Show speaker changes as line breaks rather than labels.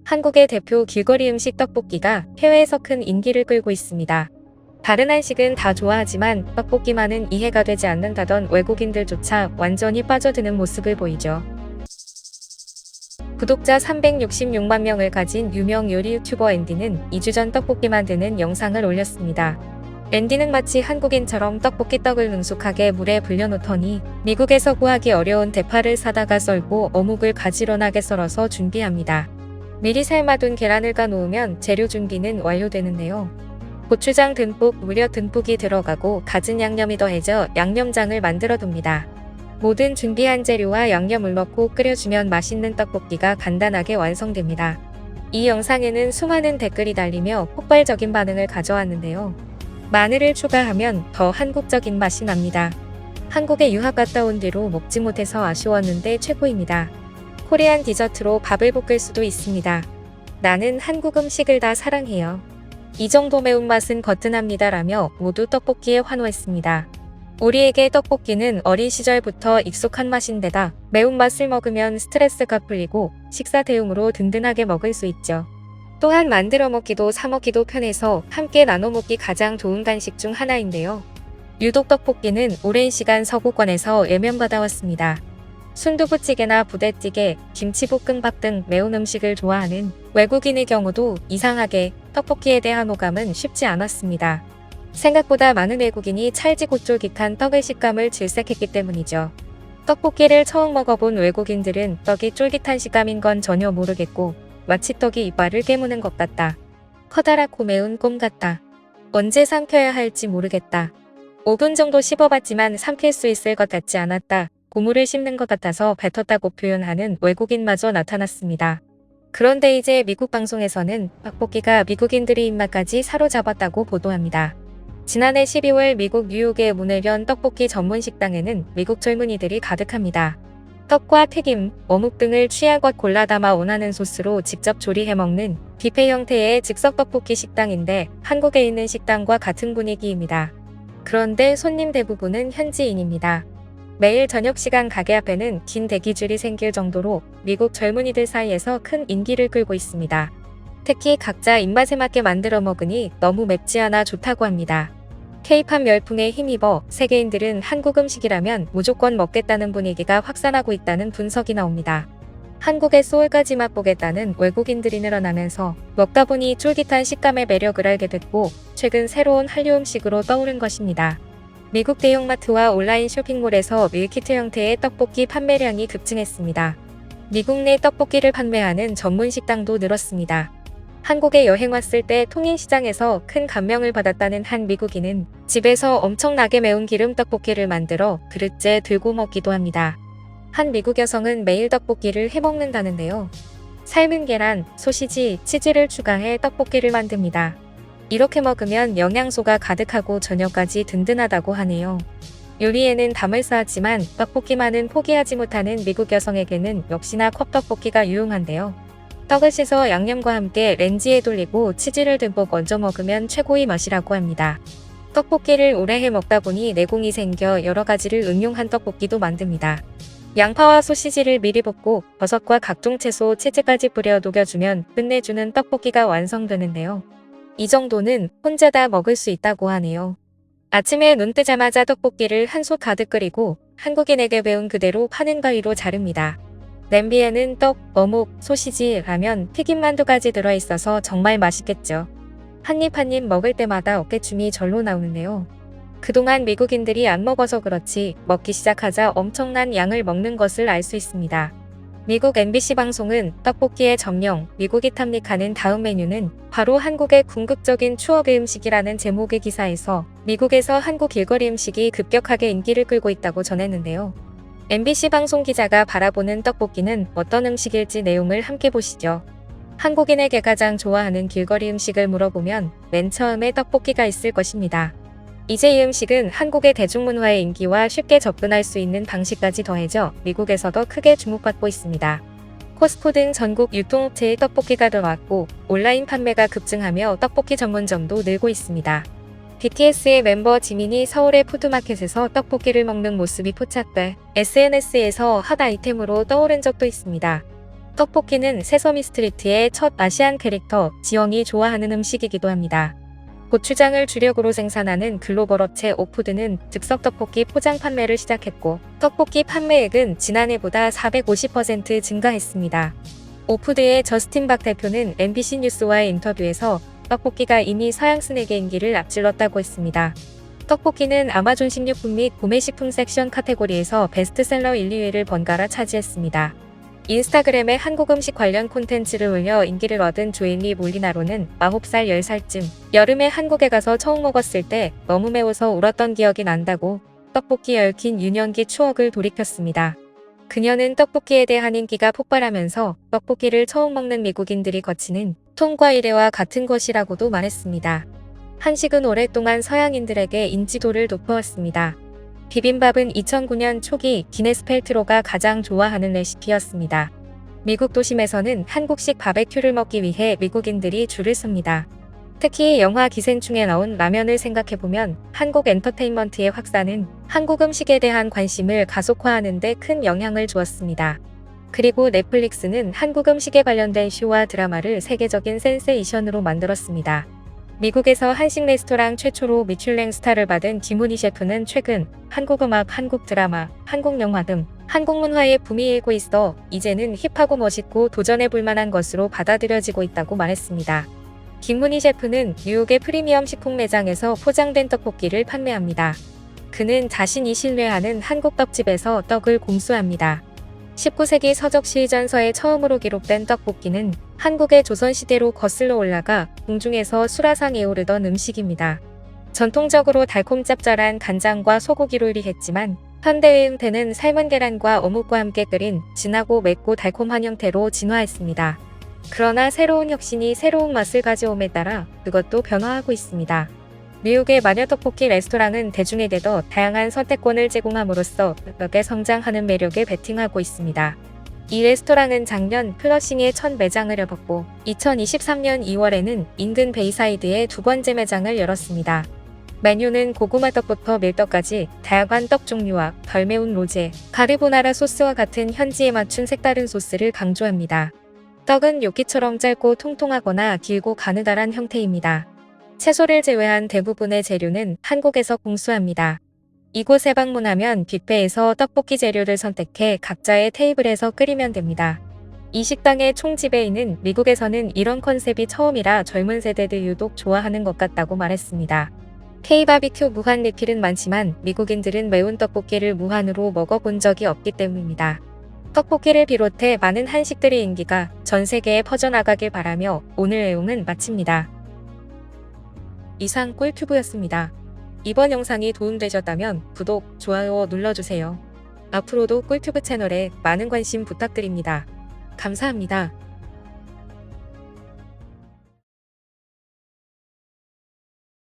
한국의 대표 길거리 음식 떡볶이가 해외에서 큰 인기를 끌고 있습니다. 다른 한식은 다 좋아하지만 떡볶이만은 이해가 되지 않는다던 외국인들조차 완전히 빠져드는 모습을 보이죠. 구독자 366만 명을 가진 유명 요리 유튜버 앤디는 2주 전 떡볶이 만드는 영상을 올렸습니다. 앤디는 마치 한국인처럼 떡볶이 떡을 능숙하게 물에 불려놓더니 미국에서 구하기 어려운 대파를 사다가 썰고 어묵을 가지런하게 썰어서 준비합니다. 미리 삶아둔 계란을 까놓으면 재료 준비는 완료되는데요. 고추장 듬뿍, 무려 듬뿍이 들어가고 갖은 양념이 더해져 양념장을 만들어 둡니다. 모든 준비한 재료와 양념을 넣고 끓여주면 맛있는 떡볶이가 간단하게 완성됩니다. 이 영상에는 수많은 댓글이 달리며 폭발적인 반응을 가져왔는데요. 마늘을 추가하면 더 한국적인 맛이 납니다. 한국에 유학 갔다 온 뒤로 먹지 못해서 아쉬웠는데 최고입니다. 코리안 디저트로 밥을 볶을 수도 있습니다. 나는 한국 음식을 다 사랑해요. 이 정도 매운맛은 거뜬합니다라며 모두 떡볶이에 환호했습니다. 우리에게 떡볶이는 어린 시절부터 익숙한 맛인데다 매운맛을 먹으면 스트레스가 풀리고 식사 대용으로 든든하게 먹을 수 있죠. 또한 만들어 먹기도 사 먹기도 편해서 함께 나눠 먹기 가장 좋은 간식 중 하나인데요. 유독 떡볶이는 오랜 시간 서구권에서 예면받아왔습니다. 순두부찌개나 부대찌개, 김치볶음밥 등 매운 음식을 좋아하는 외국인의 경우도 이상하게 떡볶이에 대한 호감은 쉽지 않았습니다. 생각보다 많은 외국인이 찰지고 쫄깃한 떡의 식감을 질색했기 때문이죠. 떡볶이를 처음 먹어본 외국인들은 떡이 쫄깃한 식감인 건 전혀 모르겠고 마치 떡이 이빨을 깨무는 것 같다. 커다랗고 매운 꼼 같다. 언제 삼켜야 할지 모르겠다. 5분 정도 씹어봤지만 삼킬 수 있을 것 같지 않았다. 고물을 씹는 것 같아서 뱉었다고 표현하는 외국인마저 나타났습니다. 그런데 이제 미국 방송에서는 떡볶이가 미국인들의 입맛까지 사로잡았다고 보도합니다. 지난해 12월 미국 뉴욕의 문을 연 떡볶이 전문 식당에는 미국 젊은이들이 가득합니다. 떡과 튀김, 어묵 등을 취향껏 골라 담아 원하는 소스로 직접 조리해 먹는 뷔페 형태의 즉석 떡볶이 식당인데 한국에 있는 식당과 같은 분위기입니다. 그런데 손님 대부분은 현지인입니다. 매일 저녁 시간 가게 앞에는 긴 대기줄이 생길 정도로 미국 젊은이들 사이에서 큰 인기를 끌고 있습니다. 특히 각자 입맛에 맞게 만들어 먹으니 너무 맵지 않아 좋다고 합니다. K-팝 열풍에 힘입어 세계인들은 한국 음식이라면 무조건 먹겠다는 분위기가 확산하고 있다는 분석이 나옵니다. 한국의 소울까지 맛보겠다는 외국인들이 늘어나면서 먹다 보니 쫄깃한 식감의 매력을 알게 됐고 최근 새로운 한류 음식으로 떠오른 것입니다. 미국 대형마트와 온라인 쇼핑몰에서 밀키트 형태의 떡볶이 판매량이 급증했습니다. 미국 내 떡볶이를 판매하는 전문 식당도 늘었습니다. 한국에 여행 왔을 때 통인시장에서 큰 감명을 받았다는 한 미국인은 집에서 엄청나게 매운 기름 떡볶이를 만들어 그릇째 들고 먹기도 합니다. 한 미국 여성은 매일 떡볶이를 해먹는다는데요. 삶은 계란, 소시지, 치즈를 추가해 떡볶이를 만듭니다. 이렇게 먹으면 영양소가 가득하고 저녁까지 든든하다고 하네요. 요리에는 담을 쌓았지만 떡볶이만은 포기하지 못하는 미국 여성에게는 역시나 컵떡볶이가 유용한데요. 떡을 씻어 양념과 함께 렌지에 돌리고 치즈를 듬뿍 얹어 먹으면 최고의 맛이라고 합니다. 떡볶이를 오래 해 먹다 보니 내공이 생겨 여러 가지를 응용한 떡볶이도 만듭니다. 양파와 소시지를 미리 볶고 버섯과 각종 채소, 치즈까지 뿌려 녹여주면 끝내주는 떡볶이가 완성되는데요. 이 정도는 혼자 다 먹을 수 있다고 하네요. 아침에 눈 뜨자마자 떡볶이를 한 솥 가득 끓이고 한국인에게 배운 그대로 파는 가위로 자릅니다. 냄비에는 떡, 어묵, 소시지, 라면, 튀김만두까지 들어있어서 정말 맛있겠죠. 한 입 한 입 먹을 때마다 어깨춤이 절로 나오는데요. 그동안 미국인들이 안 먹어서 그렇지 먹기 시작하자 엄청난 양을 먹는 것을 알 수 있습니다. 미국 MBC 방송은 떡볶이의 점령, 미국이 탐닉하는 다음 메뉴는 바로 한국의 궁극적인 추억의 음식이라는 제목의 기사에서 미국에서 한국 길거리 음식이 급격하게 인기를 끌고 있다고 전했는데요. MBC 방송 기자가 바라보는 떡볶이는 어떤 음식일지 내용을 함께 보시죠. 한국인에게 가장 좋아하는 길거리 음식을 물어보면 맨 처음에 떡볶이가 있을 것입니다. 이제 이 음식은 한국의 대중문화의 인기와 쉽게 접근할 수 있는 방식까지 더해져 미국에서도 크게 주목받고 있습니다. 코스코 등 전국 유통업체의 떡볶이가 들어왔고 온라인 판매가 급증하며 떡볶이 전문점도 늘고 있습니다. BTS의 멤버 지민이 서울의 푸드마켓에서 떡볶이를 먹는 모습이 포착돼 SNS에서 핫 아이템으로 떠오른 적도 있습니다. 떡볶이는 세서미 스트리트의 첫 아시안 캐릭터 지영이 좋아하는 음식이기도 합니다. 고추장을 주력으로 생산하는 글로벌 업체 오푸드는 즉석 떡볶이 포장 판매를 시작했고 떡볶이 판매액은 지난해보다 450% 증가했습니다. 오푸드의 저스틴 박 대표는 MBC 뉴스와의 인터뷰에서 떡볶이가 이미 서양 스낵의 인기를 앞질렀다고 했습니다. 떡볶이는 아마존 식료품 및 구매식품 섹션 카테고리에서 베스트셀러 1, 2위를 번갈아 차지했습니다. 인스타그램에 한국 음식 관련 콘텐츠를 올려 인기를 얻은 조엘리 몰리나로는 9살 10살쯤 여름에 한국에 가서 처음 먹었을 때 너무 매워서 울었던 기억이 난다고 떡볶이 얽힌 유년기 추억을 돌이켰습니다. 그녀는 떡볶이에 대한 인기가 폭발하면서 떡볶이를 처음 먹는 미국인들이 거치는 통과 이래와 같은 것이라고도 말했습니다. 한식은 오랫동안 서양인들에게 인지도를 높여왔습니다. 비빔밥은 2009년 초기 기네스 펠트로가 가장 좋아하는 레시피였습니다. 미국 도심에서는 한국식 바베큐를 먹기 위해 미국인들이 줄을 섭니다. 특히 영화 기생충에 나온 라면을 생각해보면 한국 엔터테인먼트의 확산은 한국 음식에 대한 관심을 가속화하는 데 큰 영향을 주었습니다. 그리고 넷플릭스는 한국 음식에 관련된 쇼와 드라마를 세계적인 센세이션으로 만들었습니다. 미국에서 한식 레스토랑 최초로 미슐랭 스타를 받은 김훈희 셰프는 최근 한국 음악, 한국 드라마, 한국 영화 등 한국 문화에 붐이 일고 있어 이제는 힙하고 멋있고 도전해볼 만한 것으로 받아들여지고 있다고 말했습니다. 김훈희 셰프는 뉴욕의 프리미엄 식품 매장에서 포장된 떡볶이를 판매합니다. 그는 자신이 신뢰하는 한국 떡집에서 떡을 공수합니다. 19세기 서적 시전서에 처음으로 기록된 떡볶이는 한국의 조선시대로 거슬러 올라가 궁중에서 수라상에 오르던 음식입니다. 전통적으로 달콤 짭짤한 간장과 소고기로 요리했지만 현대의 형태는 삶은 계란과 어묵과 함께 끓인 진하고 맵고 달콤한 형태로 진화했습니다. 그러나 새로운 혁신이 새로운 맛을 가져옴에 따라 그것도 변화하고 있습니다. 뉴욕의 마녀떡볶이 레스토랑은 대중에게 더 다양한 선택권을 제공함으로써 급격하게 성장하는 매력에 베팅하고 있습니다. 이 레스토랑은 작년 플러싱에 첫 매장을 열었고 2023년 2월에는 인근 베이사이드에 두 번째 매장을 열었습니다. 메뉴는 고구마 떡부터 밀떡까지 다양한 떡 종류와 덜 매운 로제, 카르보나라 소스와 같은 현지에 맞춘 색다른 소스를 강조합니다. 떡은 요끼처럼 짧고 통통하거나 길고 가느다란 형태입니다. 채소를 제외한 대부분의 재료는 한국에서 공수합니다. 이곳에 방문하면 뷔페에서 떡볶이 재료를 선택해 각자의 테이블에서 끓이면 됩니다. 이 식당의 총지배인은 미국에서는 이런 컨셉이 처음이라 젊은 세대들 유독 좋아하는 것 같다고 말했습니다. K-바비큐 무한 리필은 많지만 미국인들은 매운 떡볶이를 무한으로 먹어본 적이 없기 때문입니다. 떡볶이를 비롯해 많은 한식들의 인기가 전 세계에 퍼져나가길 바라며 오늘 내용은 마칩니다. 이상 꿀튜브였습니다. 이번 영상이 도움되셨다면 구독, 좋아요 눌러주세요. 앞으로도 꿀튜브 채널에 많은 관심 부탁드립니다. 감사합니다.